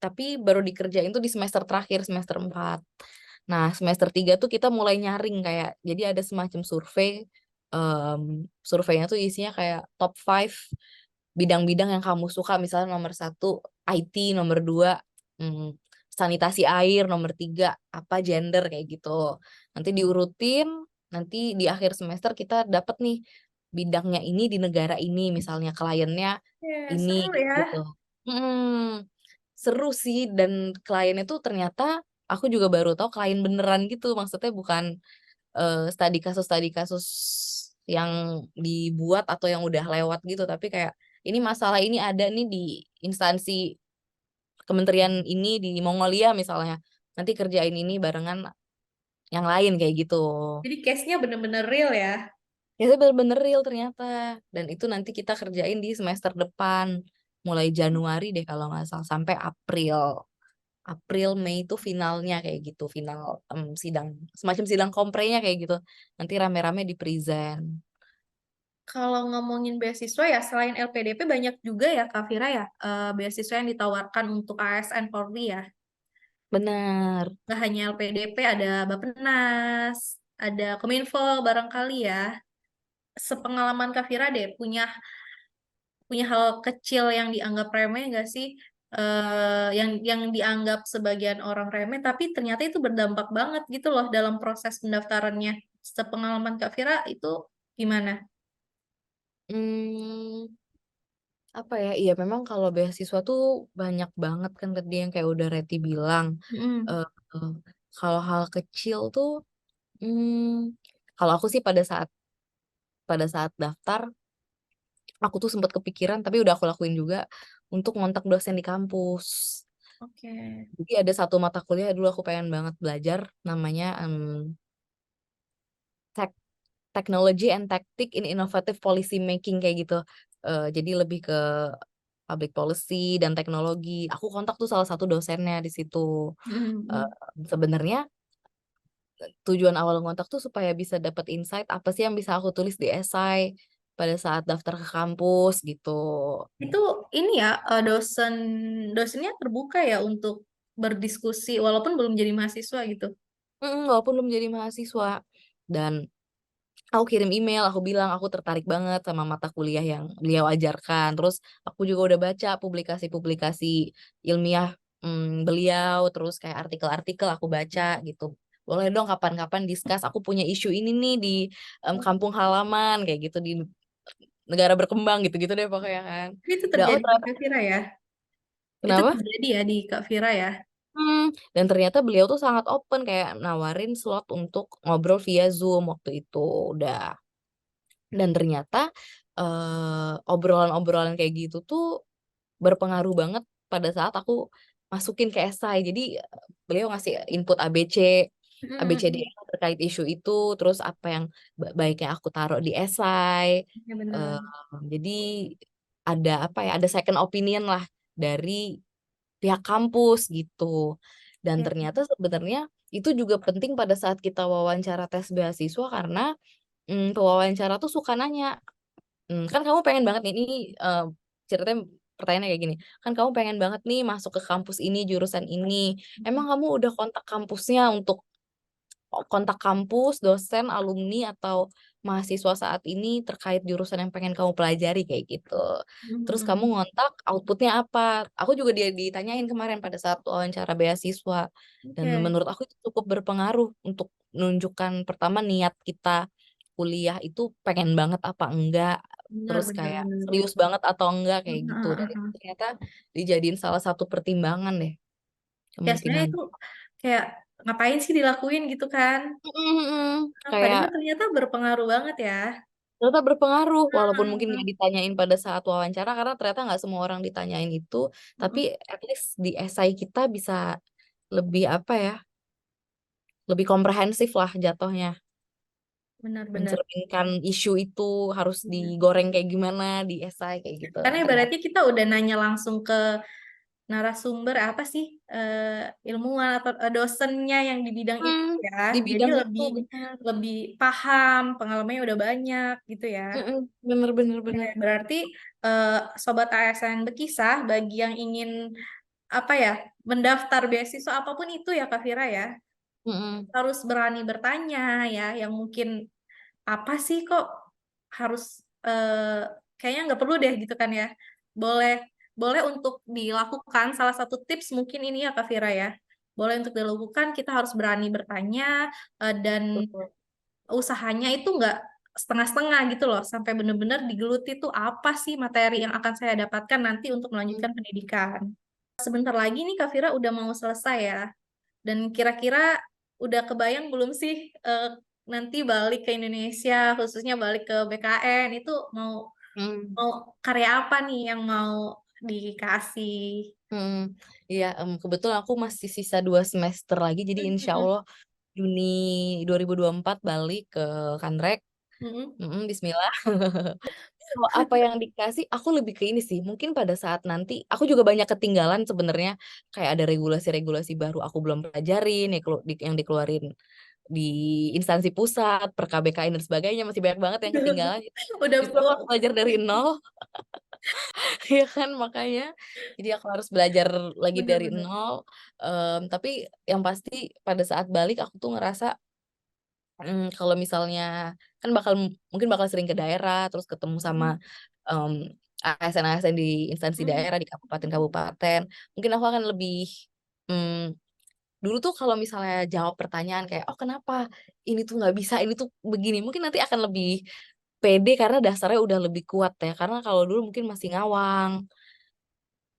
tapi baru dikerjain tuh di semester terakhir, semester 4. Nah, semester 3 tuh kita mulai nyaring kayak, jadi ada semacam survei, surveinya tuh isinya kayak top 5 bidang-bidang yang kamu suka, misalnya nomor 1 IT, nomor 2 sanitasi air, nomor 3 apa gender kayak gitu. Nanti diurutin, nanti di akhir semester kita dapat nih bidangnya ini di negara ini, misalnya kliennya Ya, ini seru kayak gitu. ya. Hmm, seru sih dan kliennya tuh ternyata aku juga baru tahu klien beneran gitu, maksudnya bukan studi kasus yang dibuat atau yang udah lewat gitu, tapi kayak ini masalah ini ada nih di instansi kementerian ini di Mongolia misalnya, nanti kerjain ini barengan yang lain kayak gitu. Jadi case-nya bener-bener real ya. Ya itu bener-bener real ternyata, dan itu nanti kita kerjain di semester depan mulai Januari deh kalau nggak salah sampai April. April Mei itu finalnya kayak gitu, final sidang, semacam sidang komprenya kayak gitu, nanti rame-rame di present. Kalau ngomongin beasiswa ya, selain LPDP banyak juga ya Kak Vira ya, beasiswa yang ditawarkan untuk ASN Polri ya. Bener. Nggak hanya LPDP, ada Bappenas, ada Kominfo barangkali ya. Sepengalaman Kak Vira deh, punya punya hal kecil yang dianggap remeh nggak sih? Yang dianggap sebagian orang remeh, tapi ternyata itu berdampak banget gitu loh dalam proses pendaftarannya. Sepengalaman Kak Vira itu gimana? Hmm, apa ya? Iya memang kalau beasiswa tuh banyak banget kan tadi yang kayak udah Reti bilang. Mm-mm. Eh, eh, Kalau hal kecil tuh, hmm, kalau aku sih pada saat daftar, aku tuh sempat kepikiran, tapi udah aku lakuin juga untuk ngontak dosen di kampus. Oke. Jadi ada satu mata kuliah dulu aku pengen banget belajar, namanya Tech- Technology and Tactic in Innovative Policy Making kayak gitu. Jadi lebih ke public policy dan teknologi. Aku kontak tuh salah satu dosennya di situ. Eh, Mm-mm. Sebenarnya tujuan awal ngontak tuh supaya bisa dapat insight apa sih yang bisa aku tulis di esai pada saat daftar ke kampus gitu. Itu ini ya, dosennya terbuka ya untuk berdiskusi walaupun belum jadi mahasiswa gitu. Walaupun belum jadi mahasiswa. Dan aku kirim email, aku bilang aku tertarik banget sama mata kuliah yang beliau ajarkan. Terus aku juga udah baca publikasi-publikasi ilmiah beliau, terus kayak artikel-artikel aku baca gitu. Boleh dong kapan-kapan discuss. Aku punya isu ini nih di kampung halaman kayak gitu di negara berkembang gitu-gitu deh pokoknya kan. Itu Dan oh terjadi di ternyata Kak Vira ya. Itu kenapa? terjadi ya di Kak Vira ya. Dan ternyata beliau tuh sangat open kayak nawarin slot untuk ngobrol via Zoom waktu itu udah. Dan ternyata obrolan-obrolan kayak gitu tuh berpengaruh banget pada saat aku masukin ke esai. Jadi beliau ngasih input ABC, ABCD Mm-mm. terkait isu itu, terus apa yang baiknya aku taruh di esai. Ya Eh, benar. jadi ada apa ya, ada second opinion lah dari pihak kampus gitu. Dan Ya. ternyata sebenarnya itu juga penting pada saat kita wawancara tes beasiswa karena pewawancara tuh suka nanya, kan kamu pengen banget nih, ini ceritanya pertanyaannya kayak gini, kan kamu pengen banget nih masuk ke kampus ini, jurusan ini. Emang kamu udah kontak kampusnya untuk kontak kampus, dosen, alumni, atau mahasiswa saat ini terkait jurusan yang pengen kamu pelajari kayak gitu. Terus kamu Mm-mm. ngontak outputnya apa? Aku juga dia ditanyain kemarin pada saat wawancara beasiswa. Dan Oke, menurut aku itu cukup berpengaruh untuk menunjukkan pertama niat kita kuliah itu pengen banget apa enggak, benar terus benar kayak benar. serius banget atau enggak kayak gitu. Dan itu Heeh. ternyata dijadiin salah satu pertimbangan deh Ya sebenarnya kemungkinan. itu kayak ngapain sih dilakuin gitu kan. Nah, padahal Kayak ternyata berpengaruh banget ya. ternyata berpengaruh, walaupun mungkin Mm-mm. nggak ditanyain pada saat wawancara, karena ternyata nggak semua orang ditanyain itu, tapi Mm-mm. at least di esai kita bisa lebih apa ya, lebih komprehensif lah jatuhnya, Benar-benar. mencerminkan isu itu harus Mm. digoreng kayak gimana di esai kayak gitu Karena ternyata. ibaratnya kita udah nanya langsung ke narasumber apa sih, ilmuwan atau dosennya yang di bidang itu Hmm, ya. di Jadi bidang itu lebih benar. lebih paham, pengalamannya udah banyak gitu ya. Bener bener Oke, bener. berarti eh, Sobat ASN Berkisah bagi yang ingin apa ya, mendaftar beasiswa apapun itu ya Kak Vira ya, Mm-mm. harus berani bertanya ya, yang mungkin apa sih kok harus, kayaknya nggak perlu deh gitu kan ya. Boleh boleh untuk dilakukan. Salah satu tips mungkin ini ya Kak Vira ya. Boleh untuk dilakukan, kita harus berani bertanya, dan Betul. usahanya itu nggak setengah-setengah gitu loh, sampai benar-benar digeluti tuh apa sih materi yang akan saya dapatkan nanti untuk Mm. melanjutkan pendidikan. Sebentar lagi nih Kak Vira udah mau selesai ya. Dan kira-kira udah kebayang belum sih, nanti balik ke Indonesia, khususnya balik ke BKN itu mau Mm. mau karya apa nih yang mau dikasih? Mm. Iya, kebetulan aku masih sisa 2 semester lagi, jadi insya Mm-mm. Allah Juni 2024 balik ke Kanrek. Mm-mm. Bismillah. Kalau apa yang dikasih, aku lebih ke ini sih. Mungkin pada saat nanti, aku juga banyak ketinggalan sebenarnya. Kayak ada regulasi-regulasi baru aku belum pelajarin, ya, yang dikeluarin di instansi pusat, per KBKN dan sebagainya. Masih banyak banget yang ketinggalan. Udah Justru aku harus belajar dari nol, ya kan makanya. Jadi aku harus belajar lagi dari bener-bener. nol. Tapi yang pasti pada saat balik aku tuh ngerasa kalau misalnya kan mungkin bakal sering ke daerah terus ketemu sama em, ASN-ASN di instansi Mm-mm. daerah di kabupaten-kabupaten, mungkin aku akan lebih mm, dulu tuh kalau misalnya jawab pertanyaan kayak oh kenapa ini tuh nggak bisa ini tuh begini, mungkin nanti akan lebih pede karena dasarnya udah lebih kuat ya, karena kalau dulu mungkin masih ngawang.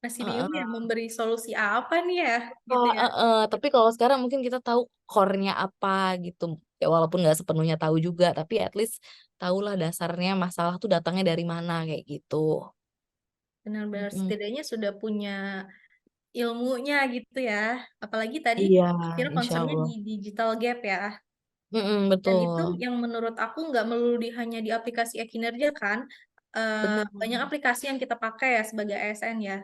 Masih bingung ya Heeh. memberi solusi apa nih ya, gitu Oh, ya. tapi kalau sekarang mungkin kita tahu core-nya apa gitu. Ya, walaupun nggak sepenuhnya tahu juga, tapi at least tahulah dasarnya masalah tuh datangnya dari mana kayak gitu. Benar-benar Mm-mm. setidaknya sudah punya ilmunya gitu ya. Apalagi tadi Iya, kira insya concernnya Allah. di digital gap ya. Dan itu Betul. yang menurut aku nggak melulu hanya di aplikasi e-kinerja kan. Benar. Banyak aplikasi yang kita pakai ya sebagai ASN ya.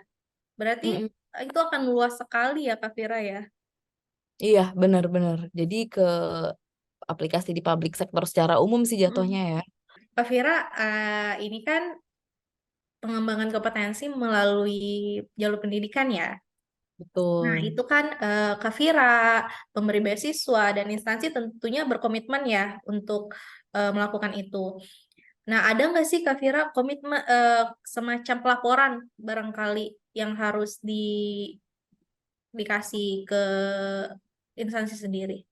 Berarti Mm-mm. itu akan luas sekali ya Kak Vira ya. Iya, benar-benar. Jadi ke aplikasi di public sector secara umum sih jatuhnya Mm. ya. Kak Vira, ini kan pengembangan kompetensi melalui jalur pendidikan ya. Nah, Betul. itu kan Kak Vira, pemberi beasiswa, dan instansi tentunya berkomitmen ya untuk melakukan itu. Nah, ada nggak sih Kak Vira komitmen, semacam pelaporan barangkali yang harus dikasih ke instansi sendiri?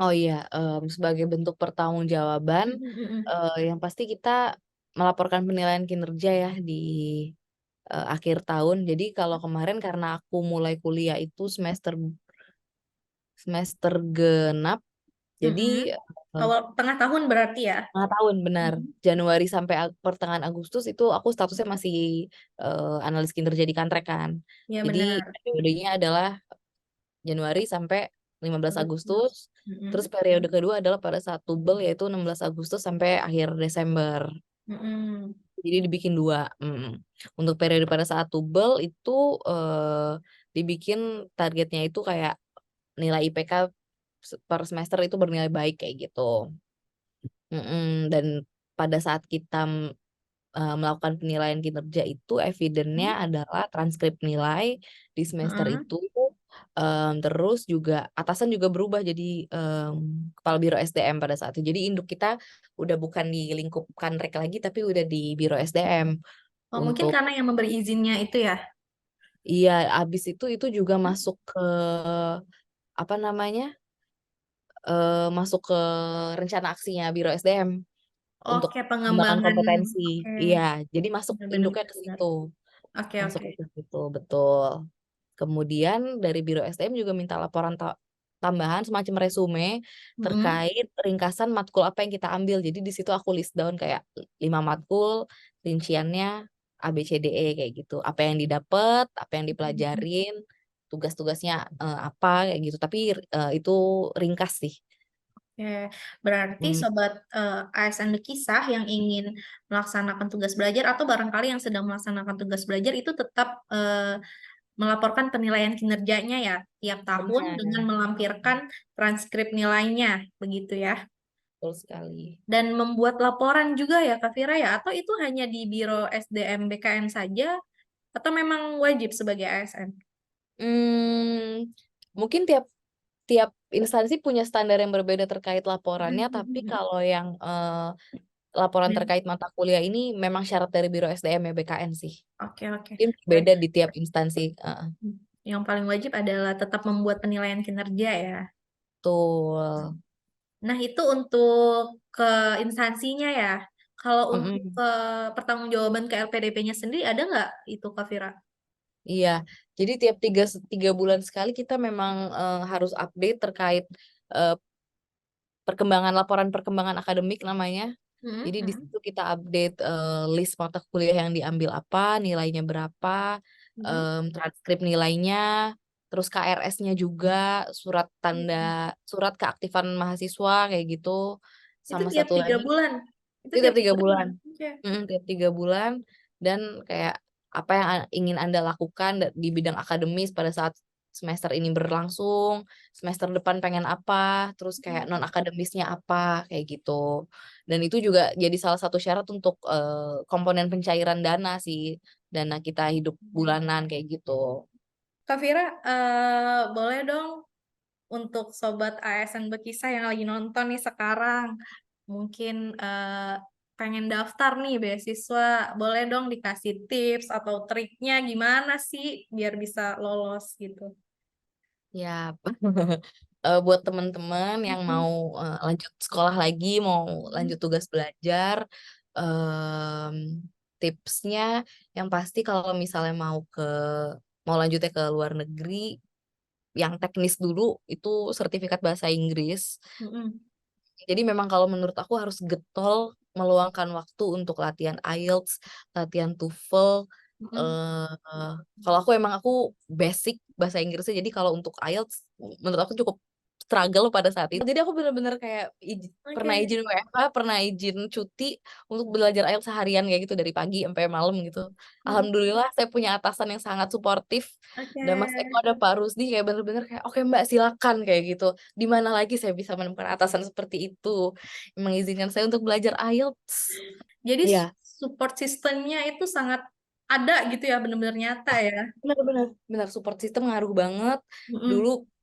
Oh iya, sebagai bentuk pertanggungjawaban, Mm, mm, mm. yang pasti kita melaporkan penilaian kinerja ya di akhir tahun. Jadi kalau kemarin karena aku mulai kuliah itu semester semester genap, jadi Mm-mm. Awal tengah tahun berarti ya? tengah tahun benar. Mm. Januari sampai pertengahan Agustus itu aku statusnya masih analis kinerja di Kantrek kan. Ya Jadi benar. periodenya adalah Januari sampai 15 Agustus. Agustus. Terus Mm-mm. periode kedua adalah pada saat tubel yaitu 16 Agustus sampai akhir Desember. Mm-mm. Jadi dibikin dua. Untuk periode pada saat tubel itu dibikin targetnya itu kayak nilai IPK per semester itu bernilai baik kayak gitu. Dan pada saat kita melakukan penilaian kinerja itu evidennya Mm. adalah transkrip nilai di semester Mm. itu. Terus juga atasan juga berubah jadi kepala biro SDM pada saat itu. Jadi induk kita udah bukan di lingkup Kanrek lagi tapi udah di biro SDM Oh, mungkin untuk karena yang memberi izinnya itu ya. iya, abis itu juga masuk ke apa namanya, masuk ke rencana aksinya biro SDM untuk Oke, pengembangan pengembangan. kompetensi. Oke, Iya, jadi masuk benar-benar induknya ke benar. situ. Oke, Masuk oke. ke situ, betul. Kemudian dari Biro SDM juga minta laporan tambahan semacam resume Mm-mm. terkait ringkasan matkul apa yang kita ambil. Jadi di situ aku list down kayak 5 matkul, rinciannya A B C D E kayak gitu. Apa yang didapat, apa yang dipelajarin, tugas-tugasnya apa kayak gitu. Tapi itu ringkas sih. Oke, berarti Hmm. sobat ASN Bekisah yang ingin melaksanakan tugas belajar atau barangkali yang sedang melaksanakan tugas belajar itu tetap melaporkan penilaian kinerjanya ya tiap tahun dengan Benar, melampirkan transkrip nilainya, begitu ya. betul sekali. Dan membuat laporan juga ya Kak Fira ya, atau itu hanya di Biro SDM BKN saja, atau memang wajib sebagai ASN? Hmm, mungkin tiap tiap instansi punya standar yang berbeda terkait laporannya, tapi kalau yang laporan Hmm. terkait mata kuliah ini memang syarat dari Biro SDM ya BKN sih. Oke, oke. Mungkin Baik. beda di tiap instansi. Yang paling wajib adalah tetap membuat penilaian kinerja ya. Betul. Nah, itu untuk ke instansinya ya. Kalau untuk Mm-mm. ke pertanggungjawaban ke LPDP-nya sendiri ada nggak itu Kak Fira? Iya, jadi tiap tiga bulan sekali kita memang harus update terkait eh, laporan perkembangan akademik namanya. Hmm, Jadi di hmm, situ kita update list mata kuliah yang diambil apa, nilainya berapa, hmm. transkrip nilainya, terus KRS-nya juga, surat keaktifan mahasiswa kayak gitu, Itu sama tiap satu tiga lagi bulan. Itu itu tiap tiap tiga tiga bulan. bulan. Oke. Tiap 3 bulan dan kayak apa yang ingin Anda lakukan di bidang akademis pada saat semester ini berlangsung, semester depan pengen apa, terus kayak non akademisnya apa kayak gitu. Dan itu juga jadi salah satu syarat untuk komponen pencairan dana sih, dana kita hidup bulanan kayak gitu. Kak Fira, boleh dong untuk sobat ASN Bekisah yang lagi nonton nih sekarang, mungkin pengen daftar nih beasiswa, boleh dong dikasih tips atau triknya gimana sih biar bisa lolos gitu. Ya, buat teman-teman yang Mm-mm. mau lanjut sekolah lagi, mau lanjut Mm-mm. tugas belajar, em, tipsnya yang pasti kalau misalnya mau lanjutnya ke luar negeri, yang teknis dulu itu sertifikat bahasa Inggris. Mm-mm. Jadi memang kalau menurut aku harus getol meluangkan waktu untuk latihan IELTS, latihan TOEFL. Mm-mm. eh Kalau aku basic bahasa Inggrisnya, jadi kalau untuk IELTS menurut aku cukup struggle pada saat itu. Jadi aku bener-bener kayak pernah Oke, izin WFH, pernah izin cuti untuk belajar IELTS seharian kayak gitu dari pagi sampai malam gitu. mm, Alhamdulillah saya punya atasan yang sangat suportif dan Mas Eko oke. ada Pak Rusdi kayak bener-bener kayak oke Mbak silakan kayak gitu. Di mana lagi saya bisa menemukan atasan seperti itu yang mengizinkan saya untuk belajar IELTS. Jadi Iya, support sistemnya itu sangat ada gitu ya, benar-benar nyata ya. benar-benar benar support system ngaruh banget. Dulu Mm-mm.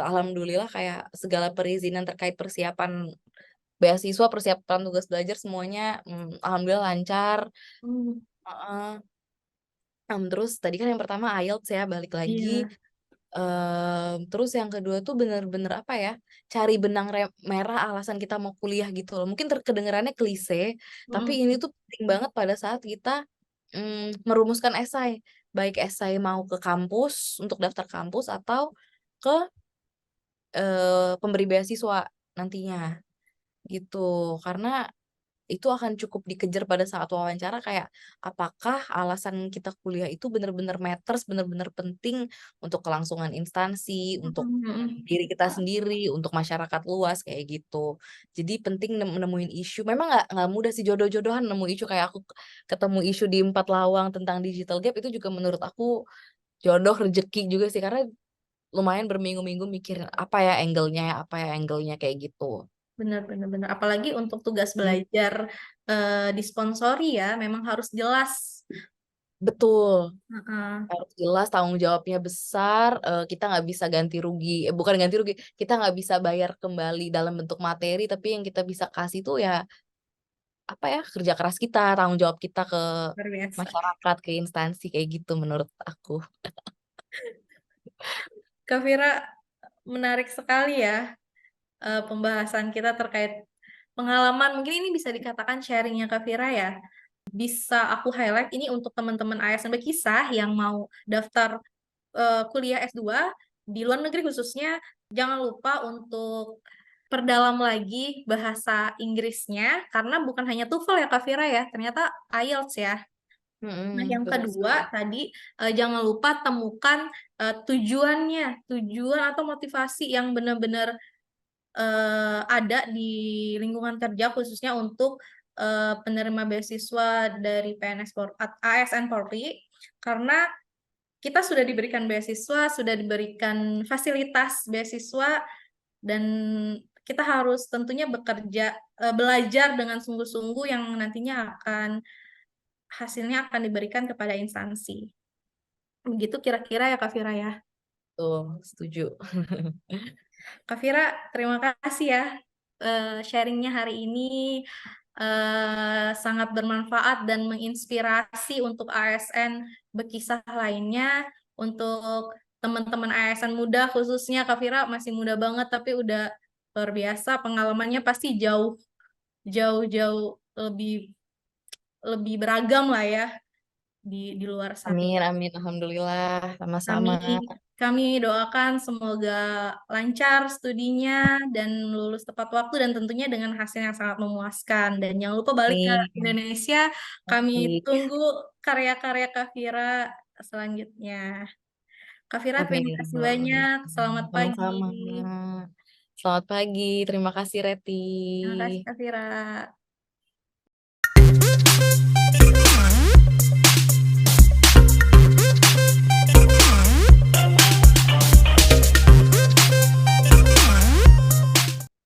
alhamdulillah kayak segala perizinan terkait persiapan beasiswa, persiapan tugas belajar semuanya alhamdulillah lancar. Mm, Heeh. Terus tadi kan yang pertama IELTS ya balik lagi. iya. Terus yang kedua tuh bener-bener apa ya, cari benang merah alasan kita mau kuliah gitu loh. Mungkin kedengarannya klise, tapi Mm-mm. ini tuh penting banget pada saat kita merumuskan esai. Baik esai mau ke kampus, untuk daftar kampus, atau ke pemberi beasiswa nantinya gitu. Karena itu akan cukup dikejar pada saat wawancara kayak apakah alasan kita kuliah itu benar-benar matters, benar-benar penting untuk kelangsungan instansi, untuk Mm-mm. diri kita sendiri, untuk masyarakat luas kayak gitu. Jadi penting nemuin isu. Memang nggak mudah sih jodoh-jodohan nemu isu kayak aku ketemu isu di Empat Lawang tentang digital gap itu juga menurut aku jodoh rezeki juga sih karena lumayan berminggu-minggu mikir apa ya angle-nya kayak gitu. Benar, benar, benar. Apalagi untuk tugas Hmm. belajar disponsori ya, memang harus jelas. Betul. Heeh. Harus jelas tanggung jawabnya besar, kita nggak bisa ganti rugi, bukan ganti rugi, kita nggak bisa bayar kembali dalam bentuk materi, tapi yang kita bisa kasih tuh ya apa ya kerja keras kita, tanggung jawab kita ke Luar biasa. masyarakat, ke instansi kayak gitu menurut aku. Kak Vira, menarik sekali ya pembahasan kita terkait pengalaman. Mungkin ini bisa dikatakan sharingnya Kak Vira ya. Bisa aku highlight ini untuk teman-teman ASN Berkisah yang mau daftar kuliah S2 di luar negeri khususnya Jangan lupa untuk perdalam lagi bahasa Inggrisnya, karena bukan hanya TOEFL ya Kak Vira ya, ternyata IELTS ya. Nah, yang kedua Betul. tadi jangan lupa temukan tujuannya, tujuan atau motivasi yang benar-benar ada di lingkungan kerja khususnya untuk penerima beasiswa dari PNS ASN Polri, karena kita sudah diberikan beasiswa, sudah diberikan fasilitas beasiswa, dan kita harus tentunya bekerja, belajar dengan sungguh-sungguh yang nantinya hasilnya akan diberikan kepada instansi. Begitu kira-kira ya Kak Vira ya. Tuh, setuju. Kak Vira, terima kasih ya sharingnya hari ini. Sangat bermanfaat dan menginspirasi untuk ASN berkisah lainnya. Untuk teman-teman ASN muda khususnya, Kak Vira masih muda banget tapi udah luar biasa, pengalamannya pasti jauh-jauh lebih lebih beragam lah ya di luar sana. Amin, amin. Alhamdulillah, Kami sama-sama. kami doakan semoga lancar studinya dan lulus tepat waktu dan tentunya dengan hasil yang sangat memuaskan. Dan jangan lupa balik ke Amin. Indonesia. Kami Baik. tunggu karya-karya Kak Vira selanjutnya. Kak Vira, Amin. terima kasih banyak. Selamat pagi. Sama-sama. Selamat pagi. Terima kasih, Reti. Terima kasih Kak Vira.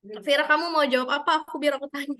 Kak Vira, kamu mau jawab apa? Aku biar aku tanya.